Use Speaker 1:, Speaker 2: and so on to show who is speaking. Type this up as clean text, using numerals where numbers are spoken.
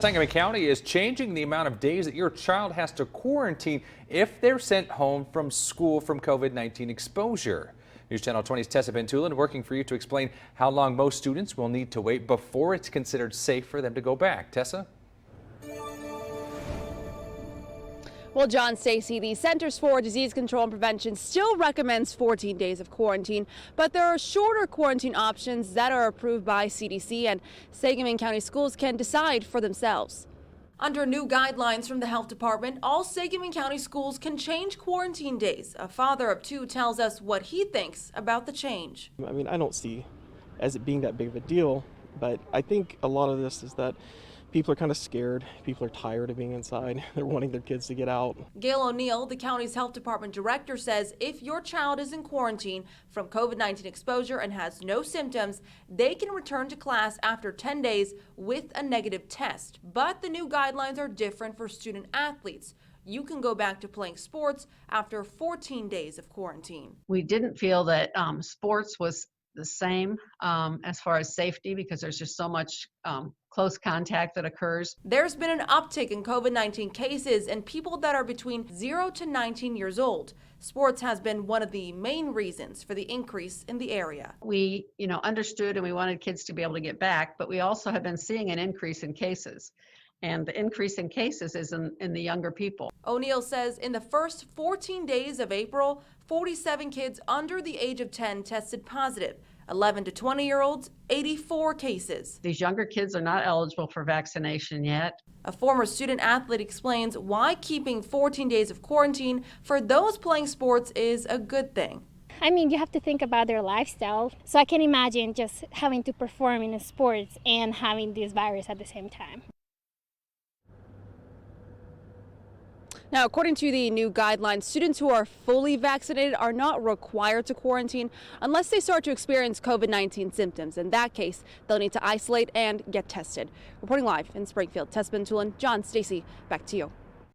Speaker 1: Sangamon County is changing the amount of days that your child has to quarantine if they're sent home from school from COVID-19 exposure. News Channel 20's Tessa Bentulan working for you to explain how long most students will need to wait before it's considered safe for them to go back. Tessa?
Speaker 2: Well, John, Stacy, the Centers for Disease Control and Prevention still recommends 14 days of quarantine, but there are shorter quarantine options that are approved by CDC, and Sangamon County schools can decide for themselves. Under new guidelines from the health department, all Sangamon County schools can change quarantine days. A father of two tells us what he thinks about the change.
Speaker 3: I mean, I don't see as it being that big of a deal, but I think a lot of this is that people are kind of scared. People are tired of being inside. They're wanting their kids to get out.
Speaker 2: Gail O'Neill, the county's health department director, says if your child is in quarantine from COVID-19 exposure and has no symptoms, they can return to class after 10 days with a negative test. But the new guidelines are different for student athletes. You can go back to playing sports after 14 days of quarantine.
Speaker 4: We didn't feel that sports was the same as far as safety because there's just so much close contact that occurs.
Speaker 2: There's been an uptick in COVID-19 cases in people that are between 0 to 19 years old. Sports has been one of the main reasons for the increase in the area.
Speaker 4: We, understood and we wanted kids to be able to get back, but we also have been seeing an increase in cases. And the increase in cases is in the younger people.
Speaker 2: O'Neill says in the first 14 days of April, 47 kids under the age of 10 tested positive. 11 to 20-year-olds, 84 cases.
Speaker 4: These younger kids are not eligible for vaccination yet.
Speaker 2: A former student athlete explains why keeping 14 days of quarantine for those playing sports is a good thing.
Speaker 5: I mean, you have to think about their lifestyle. So I can imagine just having to perform in sports and having this virus at the same time.
Speaker 2: Now, according to the new guidelines, students who are fully vaccinated are not required to quarantine unless they start to experience COVID-19 symptoms. In that case, they'll need to isolate and get tested. Reporting live in Springfield, Tessa Bentulan, John, Stacy, back to you.